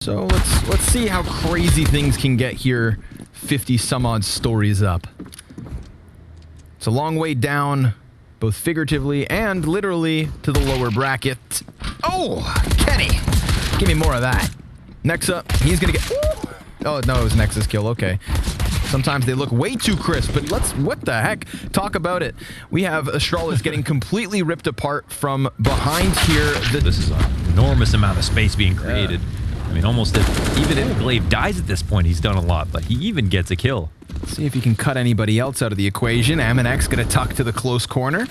So let's see how crazy things can get here. 50 some odd stories up. It's a long way down, both figuratively and literally, to the lower bracket. Oh, Kenny, give me more of that. Next up, he's gonna get. Ooh. Oh no, it was Nexus kill. Okay. Sometimes they look way too crisp, but let's, what the heck, talk about it. We have Astralis getting completely ripped apart from behind here. This is an enormous amount of space being created. I mean, almost even if Glaive dies at this point, he's done a lot, but he even gets a kill. Let's see if he can cut anybody else out of the equation. Aminek's gonna tuck to the close corner.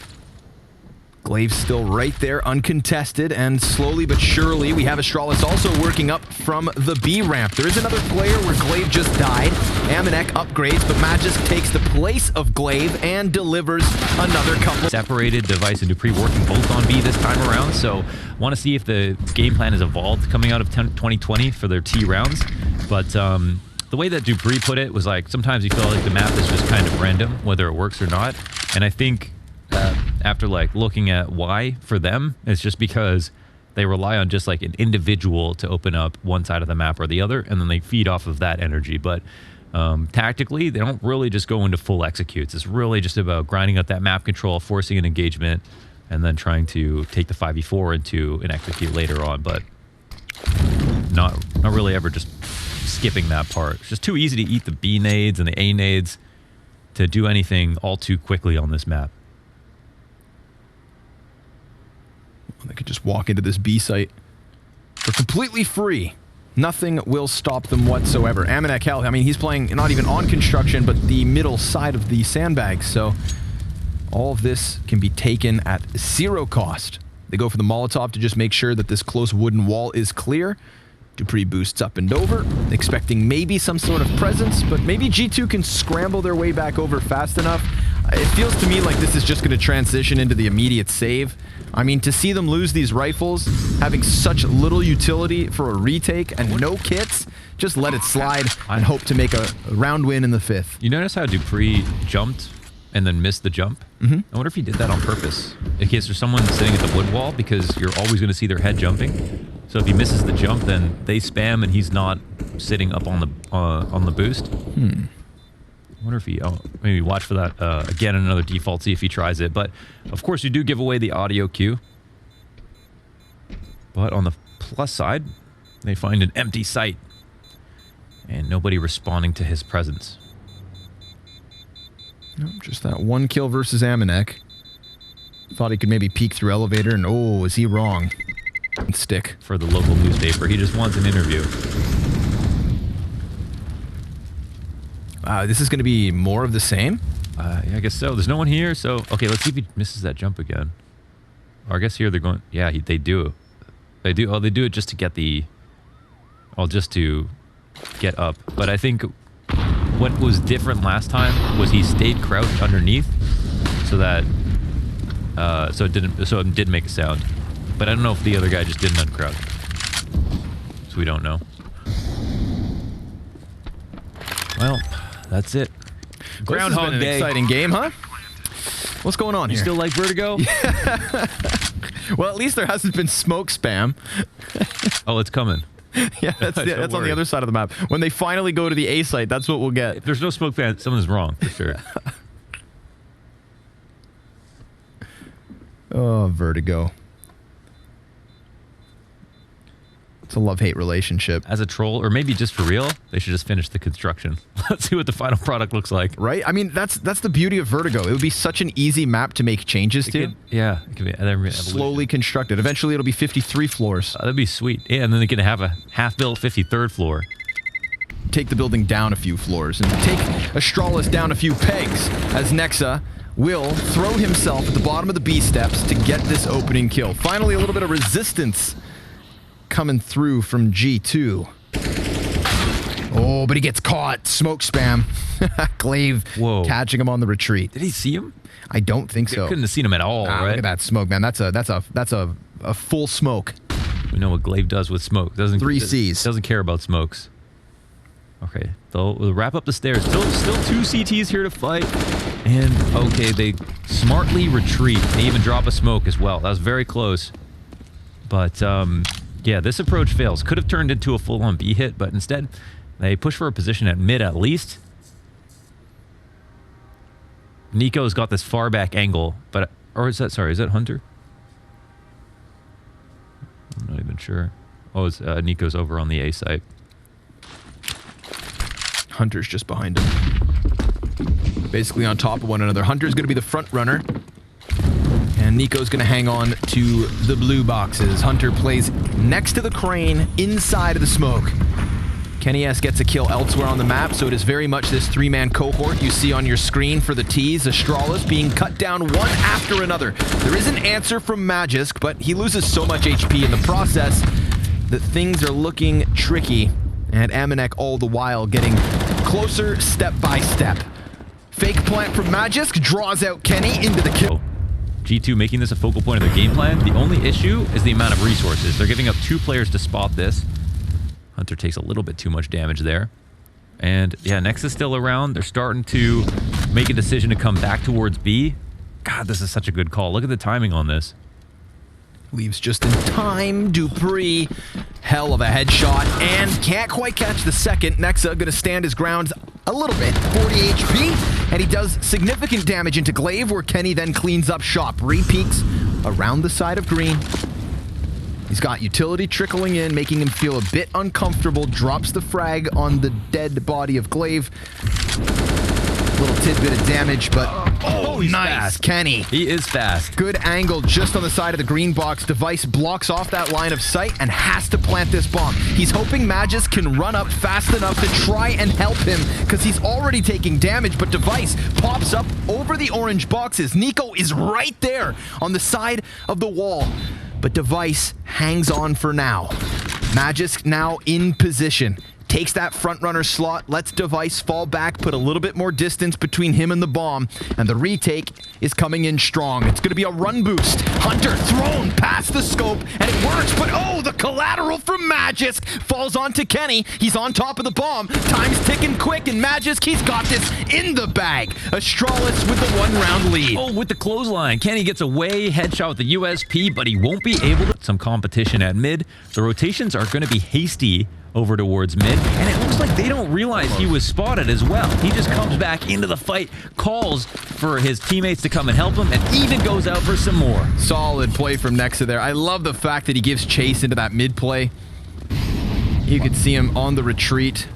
Glaive's still right there, uncontested, and slowly but surely, we have Astralis also working up from the B ramp. There is another player where Glaive just died. Aminek upgrades, but Magisk takes the place of Glaive and delivers another couple. Separated Device and Dupree working both on B this time around, so want to see if the game plan has evolved coming out of 2020 for their T rounds. But the way that Dupree put it was like, sometimes you feel like the map is just kind of random, whether it works or not. And I think after like looking at why for them, it's just because they rely on just like an individual to open up one side of the map or the other, and then they feed off of that energy. But tactically, they don't really just go into full executes. It's really just about grinding out that map control, forcing an engagement, and then trying to take the 5v4 into an execute later on. But not really ever just skipping that part. It's just too easy to eat the B nades and the A nades to do anything all too quickly on this map. They could just walk into this B site. They're completely free. Nothing will stop them whatsoever. Aminek, hell, I mean, he's playing not even on construction, but the middle side of the sandbags. So all of this can be taken at zero cost. They go for the Molotov to just make sure that this close wooden wall is clear. Dupree boosts up and over, expecting maybe some sort of presence, but maybe G2 can scramble their way back over fast enough. It feels to me like this is just going to transition into the immediate save. I mean, to see them lose these rifles, having such little utility for a retake and no kits, just let it slide and hope to make a round win in the 5th. You notice how Dupree jumped and then missed the jump? I wonder if he did that on purpose. In case there's someone sitting at the wood wall, because you're always going to see their head jumping. So if he misses the jump, then they spam and he's not sitting up on the boost. I wonder if he... Oh, maybe watch for that again in another default, see if he tries it. But, of course, you do give away the audio cue. But on the plus side, they find an empty site. And nobody responding to his presence. Nope, just that one kill versus Aminek. Thought he could maybe peek through elevator, and oh, is he wrong. Stick. For the local newspaper. He just wants an interview. This is going to be more of the same? Yeah, I guess so. There's no one here, so... Okay, let's see if he misses that jump again. Or I guess here they're going... Yeah, they do. They do. Oh, they do it just to get the... Oh, just to get up. But I think what was different last time was he stayed crouched underneath so that... So it didn't make a sound. But I don't know if the other guy just didn't uncrouch. So we don't know. Well... That's it. Groundhog Day. Exciting game, huh? What's going on here? You still like Vertigo? Yeah. Well, at least there hasn't been smoke spam. Oh, it's coming. Yeah, that's on the other side of the map. When they finally go to the A site, that's what we'll get. If there's no smoke spam, something's wrong, for sure. Oh, Vertigo. It's a love-hate relationship. As a troll, or maybe just for real, they should just finish the construction. Let's see what the final product looks like. Right? I mean, that's the beauty of Vertigo. It would be such an easy map to make changes to. Yeah. It could be slowly constructed. Eventually, it'll be 53 floors. That'd be sweet. Yeah, and then they can have a half-built 53rd floor. Take the building down a few floors, and take Astralis down a few pegs, as Nexa will throw himself at the bottom of the B steps to get this opening kill. Finally, a little bit of resistance coming through from G2. Oh, but he gets caught. Smoke spam. Glaive catching him on the retreat. Did he see him? I don't think so. Couldn't have seen him at all, right? Look at that smoke, man. That's a full smoke. We know what Glaive does with smoke. Doesn't 3 Cs. Doesn't care about smokes. Okay, we'll wrap up the stairs. Still 2 CTs here to fight. And okay, they smartly retreat. They even drop a smoke as well. That was very close. But Yeah, this approach fails. Could have turned into a full-on B hit, but instead they push for a position at mid at least. niko's got this far back angle, but... Or is that... Sorry, is that Hunter? I'm not even sure. Oh, it's niko's over on the A site. Hunter's just behind him. Basically on top of one another. Hunter's going to be the front runner. And niko's going to hang on to the blue boxes. Hunter plays next to the crane, inside of the smoke. NaVi gets a kill elsewhere on the map, so it is very much this three-man cohort you see on your screen for the Thieves. Astralis being cut down one after another. There is an answer from Magisk, but he loses so much HP in the process that things are looking tricky. And Amanek all the while getting closer step by step. Fake plant from Magisk draws out Kenny into the kill. G2 making this a focal point of their game plan. The only issue is the amount of resources. They're giving up 2 players to spot this. Hunter takes a little bit too much damage there. And yeah, Nex is still around. They're starting to make a decision to come back towards B. God, this is such a good call. Look at the timing on this. Leaves just in time. dupreeh, hell of a headshot, and can't quite catch the second. Nexa gonna stand his ground a little bit. 40 HP, and he does significant damage into Glaive, where Kenny then cleans up shop. Re-peeks around the side of green. He's got utility trickling in, making him feel a bit uncomfortable. Drops the frag on the dead body of Glaive. Little tidbit of damage, but oh, he's nice, fast. Kenny. He is fast. Good angle just on the side of the green box. Device blocks off that line of sight and has to plant this bomb. He's hoping Magisk can run up fast enough to try and help him, because he's already taking damage, but Device pops up over the orange boxes. niko is right there on the side of the wall, but Device hangs on for now. Magisk now in position. Takes that front runner slot, lets Device fall back, put a little bit more distance between him and the bomb, and the retake is coming in strong. It's going to be a run boost. Hunter thrown past the scope, and it works, but oh, the collateral from Magisk falls onto Kenny. He's on top of the bomb. Time's ticking quick, and Magisk, he's got this in the bag. Astralis with the 1-round lead. Oh, with the clothesline. Kenny gets away, headshot with the USP, but he won't be able to... Some competition at mid. The rotations are going to be hasty over towards mid, and it looks like they don't realize he was spotted as well. He just comes back into the fight, calls for his teammates to come and help him, and even goes out for some more. Solid play from Nexa there. I love the fact that he gives chase into that mid play. You could see him on the retreat.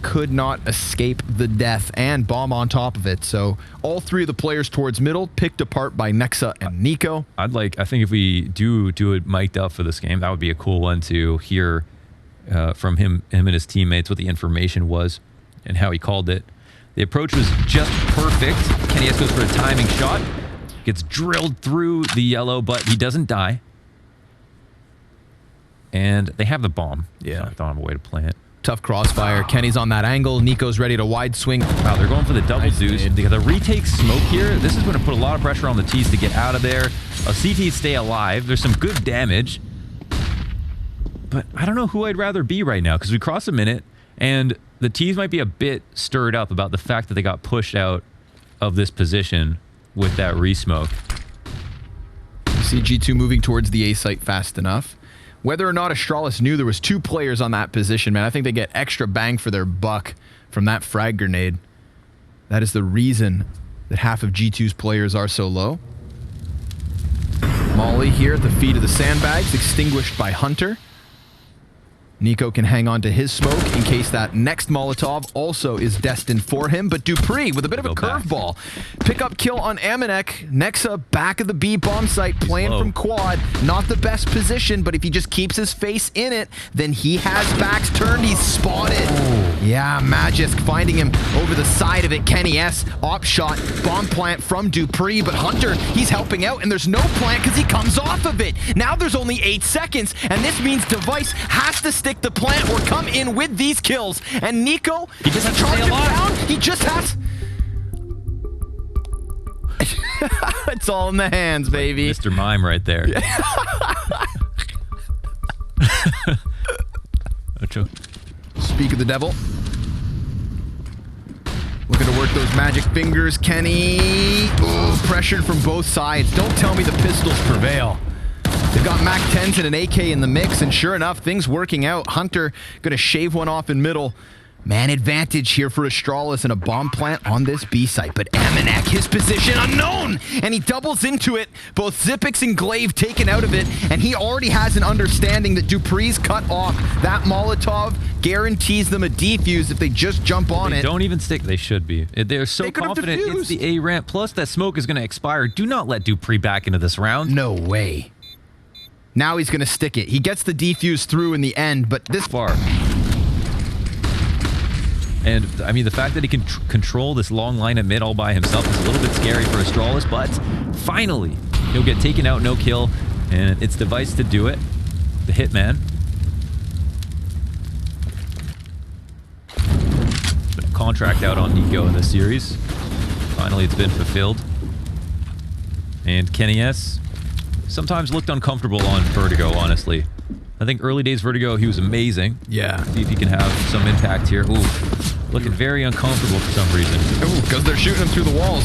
Could not escape the death, and bomb on top of it. So all 3 of the players towards middle picked apart by Nexa and niko. I think if we do it mic'd up for this game, that would be a cool one to hear from him and his teammates, what the information was and how he called it. The approach was just perfect. Kenny goes for a timing shot. Gets drilled through the yellow, but he doesn't die. And they have the bomb. Yeah. So I thought of a way to play it. Tough crossfire. Kenny's on that angle. niko's ready to wide swing. Wow, they're going for the double deuce. They got the retake smoke here. This is going to put a lot of pressure on the T's to get out of there. CTs stay alive. There's some good damage. But I don't know who I'd rather be right now, because we cross a minute, and the T's might be a bit stirred up about the fact that they got pushed out of this position with that re-smoke. You see G2 moving towards the A site fast enough. Whether or not Astralis knew there was 2 players on that position, man, I think they get extra bang for their buck from that frag grenade. That is the reason that half of G2's players are so low. Molly here at the feet of the sandbags, extinguished by Hunter. niko can hang on to his smoke in case that next Molotov also is destined for him. But dupreeh with a bit of a curveball. Pickup kill on Amanek. Nexa back of the B bomb site, playing from quad. Not the best position, but if he just keeps his face in it, then he has backs turned. He's spotted. Oh. Yeah, Magisk finding him over the side of it. Kenny S. Op shot. Bomb plant from dupreeh, but Hunter, he's helping out, and there's no plant because he comes off of it. Now there's only 8 seconds, and this means Device has to stick the plant or come in with these kills. And niko, he just has to stay alive. He just has... It's all in the hands, baby. Mr. Mime right there. Speak of the devil. Looking to work those magic fingers. Kenny. Ooh, pressured from both sides. Don't tell me the pistols prevail. They've got Mac 10s and an AK in the mix, and sure enough, things working out. Hunter gonna shave one off in middle. Man advantage here for Astralis and a bomb plant on this B site. But Amanek, his position unknown, and he doubles into it. Both Zipix and Glaive taken out of it, and he already has an understanding that Dupree's cut off. That Molotov guarantees them a defuse if they just jump on it. They don't even stick. They should be. They're so confident it's the A ramp. Plus, that smoke is going to expire. Do not let Dupree back into this round. No way. Now he's going to stick it. He gets the defuse through in the end, but this far. And, I mean, the fact that he can control this long line at mid all by himself is a little bit scary for Astralis, but finally, he'll get taken out, no kill, and it's Device to do it. The Hitman. Been a contract out on Niko in this series. Finally, it's been fulfilled. And Kenny S. sometimes looked uncomfortable on Vertigo, honestly. I think early days Vertigo, he was amazing. Yeah. See if he can have some impact here. Ooh, looking very uncomfortable for some reason. Ooh, because they're shooting him through the walls.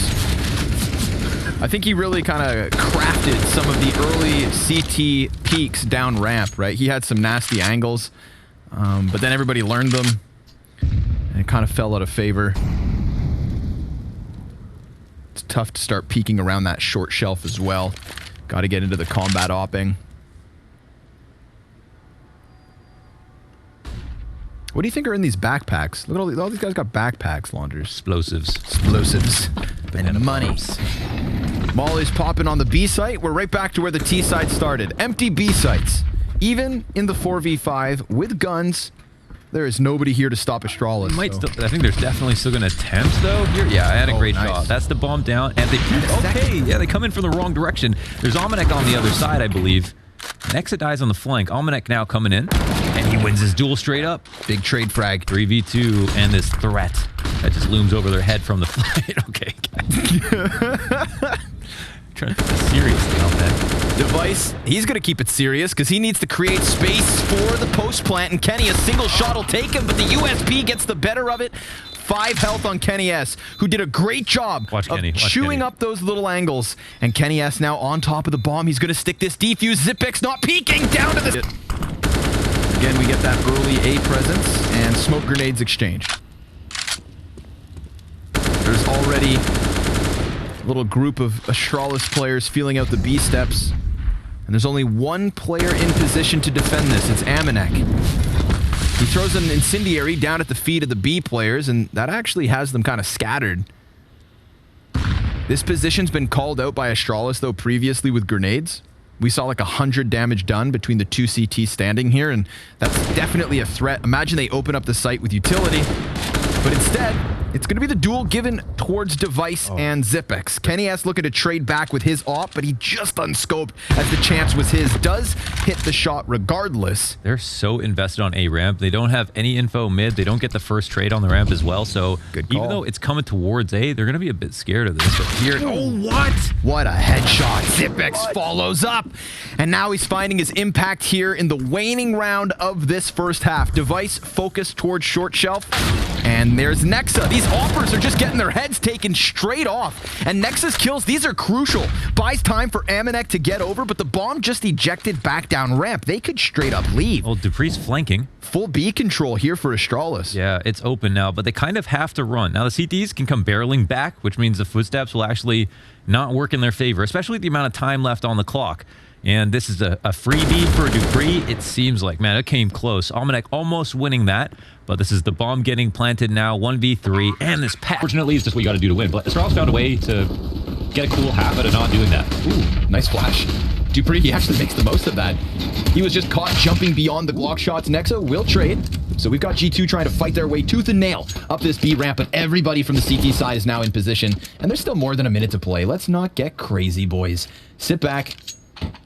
I think he really kind of crafted some of the early CT peaks down ramp, right? He had some nasty angles, but then everybody learned them, and it kind of fell out of favor. It's tough to start peeking around that short shelf as well. Got to get into the combat opping. What do you think are in these backpacks? Look at all these guys got backpacks, Launders. Explosives. Explosives. And money. Molly's popping on the B site. We're right back to where the T side started. Empty B sites. Even in the 4v5 with guns, there is nobody here to stop Astralis. Still, I think there's definitely still going to attempt, though. Here, yeah, I had a great shot. That's the bomb down. And they... Okay, yeah, they come in from the wrong direction. There's Amanek on the other side, I believe. Nexa dies on the flank. Amanek now coming in. And he wins his duel straight up. Big trade frag. 3v2 and this threat that just looms over their head from the flight. Okay. Trying to take this seriously on that. Device, he's going to keep it serious because he needs to create space for the post plant. And Kenny, a single shot will take him, but the USP gets the better of it. 5 health on Kenny S, who did a great job of chewing up those little angles. And Kenny S now on top of the bomb. He's going to stick this defuse. Zipix not peeking down to the... Again, we get that early A presence and smoke grenades exchanged. There's already a little group of Astralis players feeling out the B steps. And there's only one player in position to defend this. It's Amanek. He throws an incendiary down at the feet of the B players, and that actually has them kind of scattered. This position's been called out by Astralis, though, previously with grenades. We saw like 100 damage done between the 2 CT standing here, and that's definitely a threat. Imagine they open up the site with utility, but instead, it's going to be the duel given towards Device and Zipix. Kenny S looking to trade back with his op, but he just unscoped as the chance was his. Does hit the shot regardless. They're so invested on A ramp. They don't have any info mid. They don't get the first trade on the ramp as well. So even though it's coming towards A, they're going to be a bit scared of this. But here, oh, what? What a headshot. Zipix follows up. And now he's finding his impact here in the waning round of this first half. Device focused towards short shelf. And there's Nexa. These offers are just getting their heads taken straight off. And Nexa's kills, these are crucial. Buys time for Amanek to get over, but the bomb just ejected back down ramp. They could straight up leave. Well, Dupree's flanking. Full B control here for Astralis. Yeah, it's open now, but they kind of have to run. Now the CTs can come barreling back, which means the footsteps will actually not work in their favor, especially with the amount of time left on the clock. And this is a freebie for Dupree. It seems like, man, it came close. Amanek almost winning that, but this is the bomb getting planted now, 1v3, and this pass. Fortunately, it's just what you got to do to win. But Astralis found a way to get a cool half out of not doing that. Ooh, nice flash. Dupree, he actually makes the most of that. He was just caught jumping beyond the Glock shots. Nexa will trade. So we've got G2 trying to fight their way tooth and nail up this B ramp, but everybody from the CT side is now in position. And there's still more than a minute to play. Let's not get crazy, boys. Sit back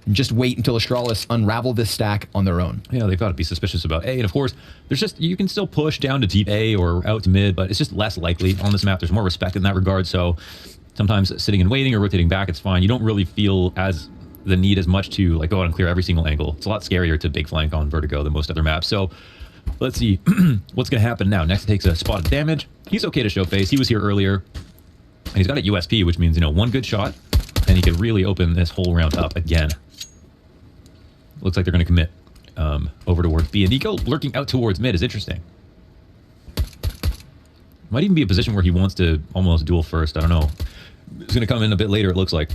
and just wait until Astralis unravel this stack on their own. Yeah, they've got to be suspicious about A. And of course, there's just, you can still push down to deep A or out to mid, but it's just less likely on this map. There's more respect in that regard. So sometimes sitting and waiting or rotating back, it's fine. You don't really feel as the need as much to like go out and clear every single angle. It's a lot scarier to big flank on Vertigo than most other maps. So let's see what's going to happen now. Next takes a spot of damage. He's okay to show face. He was here earlier. And he's got a USP, which means, you know, one good shot, and he could really open this whole round up again. Looks like they're going to commit over towards B. And niko lurking out towards mid is interesting. Might even be a position where he wants to almost duel first. I don't know. He's going to come in a bit later, it looks like.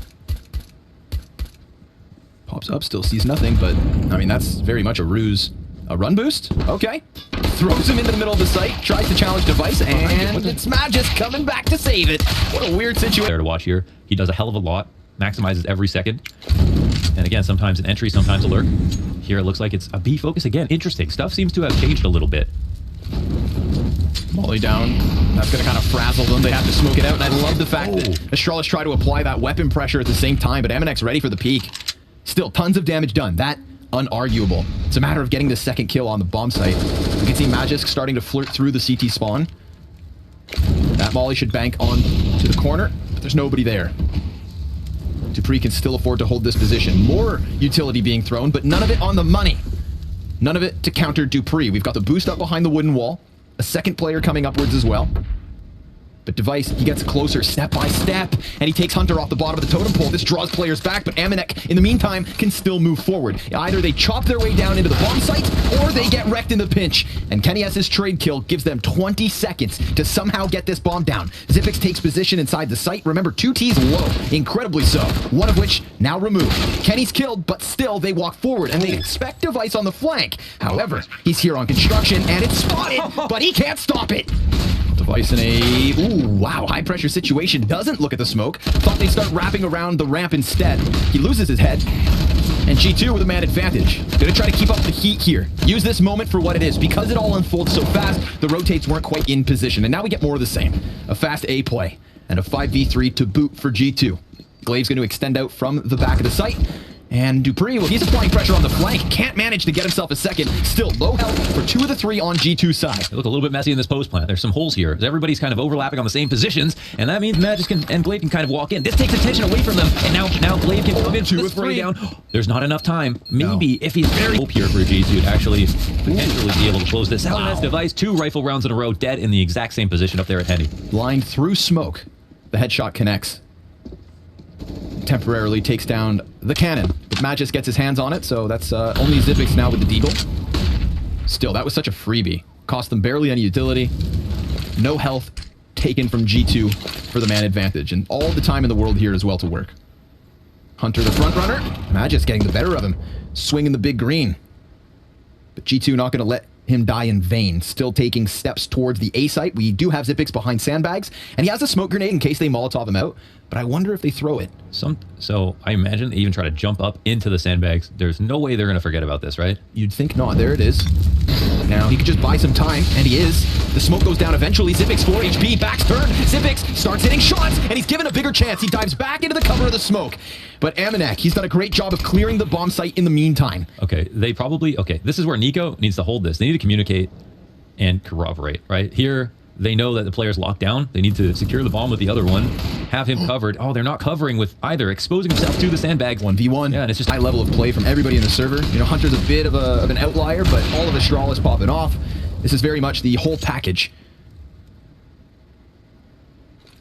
Pops up, still sees nothing, but, I mean, that's very much a ruse. A run boost? Okay. Throws him into the middle of the site, tries to challenge Device, and it's Magis coming back to save it. What a weird situation. There to watch here. He does a hell of a lot. Maximizes every second. And again, sometimes an entry, sometimes a lurk. Here it looks like it's a B focus again. Interesting. Stuff seems to have changed a little bit. Molly down. That's going to kind of frazzle them. They have to smoke it out, and I love the fact that Astralis try to apply that weapon pressure at the same time, but MNX ready for the peak. Still, tons of damage done. That, unarguable. It's a matter of getting the second kill on the bomb site. We can see Magisk starting to flirt through the CT spawn. That Molly should bank on to the corner, but there's nobody there. dupreeh can still afford to hold this position. More utility being thrown, but none of it on the money. None of it to counter dupreeh. We've got the boost up behind the wooden wall. A second player coming upwards as well. But Device, he gets closer step by step, and he takes Hunter off the bottom of the totem pole. This draws players back, but Amanek, in the meantime, can still move forward. Either they chop their way down into the bomb site, or they get wrecked in the pinch. And kennyS's trade kill gives them 20 seconds to somehow get this bomb down. Xyp9x takes position inside the site. Remember, 2 T's low, incredibly so. One of which now removed. Kenny's killed, but still they walk forward, and they expect Device on the flank. However, he's here on construction, and it's spotted, but he can't stop it. Device in a, ooh, wow, high pressure situation. Doesn't look at the smoke. Thought they'd start wrapping around the ramp instead. He loses his head. And G2 with a man advantage. Gonna try to keep up the heat here. Use this moment for what it is. Because it all unfolds so fast, the rotates weren't quite in position. And now we get more of the same. A fast A play. And a 5v3 to boot for G2. Glaive's going to extend out from the back of the site. And dupreeh, well, he's applying pressure on the flank. Can't manage to get himself a second. Still low health for 2 of the 3 on G2's side. They look a little bit messy in this post plant. There's some holes here. Everybody's kind of overlapping on the same positions, and that means Magisk and Glaive can kind of walk in. This takes attention away from them, and now Glaive can come in. 2 of 3 down. There's not enough time. Maybe if he's very hope here for G2 to actually potentially be able to close this out. Wow. Device 2 rifle rounds in a row, dead in the exact same position up there at Henny. Blind through smoke. The headshot connects. Temporarily takes down the cannon, but Magisk gets his hands on it, so that's only Xyp9x now with the deagle. Still, that was such a freebie. Cost them barely any utility. No health taken from G2 for the man advantage, and all the time in the world here as well to work. Hunter the front runner. Magisk getting the better of him. Swinging the big green. But G2 not going to let him die in vain. Still taking steps towards the A site. We do have Xyp9x behind sandbags, and he has a smoke grenade in case they Molotov him out, but I wonder if they throw it. So I imagine they even try to jump up into the sandbags. There's no way they're going to forget about this, right? You'd think not. There it is. Now, he could just buy some time, and he is. The smoke goes down eventually. Xyp9x 4 HP, backs turn. Xyp9x starts hitting shots, and he's given a bigger chance. He dives back into the cover of the smoke. But Amanek, he's done a great job of clearing the bomb site in the meantime. Okay, this is where niko needs to hold this. They need to communicate and corroborate, right? Here, they know that the player's locked down. They need to secure the bomb with the other one, have him covered. Oh, they're not covering with either, exposing himself to the sandbags. 1v1. Yeah, and it's just high level of play from everybody in the server. You know, Hunter's a bit of an outlier, but all of Astralis popping off. This is very much the whole package.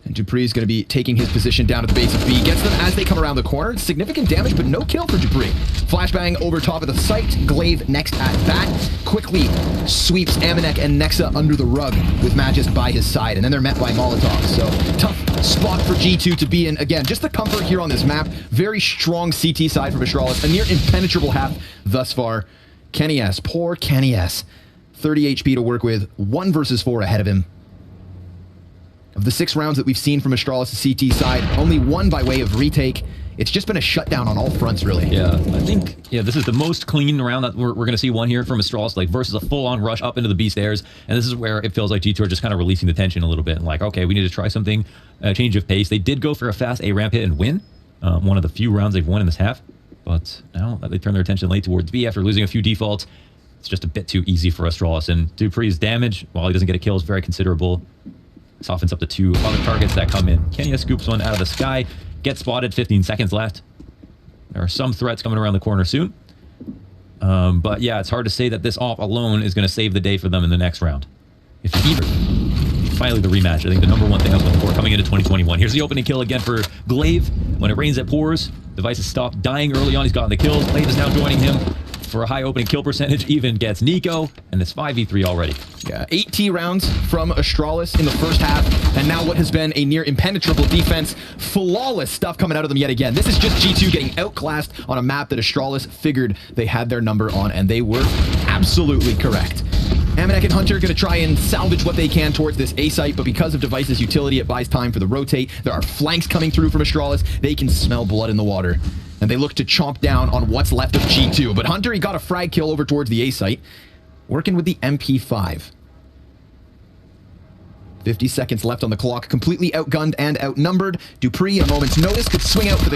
And dupreeh is going to be taking his position down at the base of B. Gets them as they come around the corner. Significant damage, but no kill for dupreeh. Flashbang over top of the site. Glaive next at bat. Quickly sweeps Amanek and Nexa under the rug with Magisk by his side. And then they're met by Molotovs. So tough spot for G2 to be in. Again, just the comfort here on this map. Very strong CT side from Astralis. A near impenetrable half thus far. kennyS, poor kennyS. 30 HP to work with. 1 versus 4 ahead of him. Of the 6 rounds that we've seen from Astralis' CT side, only 1 by way of retake. It's just been a shutdown on all fronts, really. Yeah, I think, this is the most clean round that we're going to see one here from Astralis, like, versus a full-on rush up into the B stairs. And this is where it feels like G2 are just kind of releasing the tension a little bit. And like, okay, we need to try something, a change of pace. They did go for a fast A ramp hit and win. One of the few rounds they've won in this half. But now they turn their attention late towards B after losing a few defaults. It's just a bit too easy for Astralis. And dupreeh's damage, while he doesn't get a kill, is very considerable. Softens up the 2 other targets that come in. kennyS scoops one out of the sky. Gets spotted, 15 seconds left. There are some threats coming around the corner soon. But yeah, it's hard to say that this off alone is going to save the day for them in the next round. If finally the rematch, I think the #1 thing I was looking for coming into 2021. Here's the opening kill again for Glaive. When it rains, it pours. Device has stopped dying early on. He's gotten the kills. Glaive is now joining him. for a high opening kill percentage even gets niko, and it's 5v3 already. Yeah, 8 T rounds from Astralis in the first half, and now what has been a near impenetrable defense. Flawless stuff coming out of them yet again. This is just G2 getting outclassed on a map that Astralis figured they had their number on, and they were absolutely correct. Amanek and Hunter going to try and salvage what they can towards this A site, but because of Device's utility, it buys time for the rotate. There are flanks coming through from Astralis. They can smell blood in the water, and they look to chomp down on what's left of G2. But Hunter, he got a frag kill over towards the A site, working with the MP5. 50 seconds left on the clock, completely outgunned and outnumbered. Dupree, a moment's notice, could swing out for the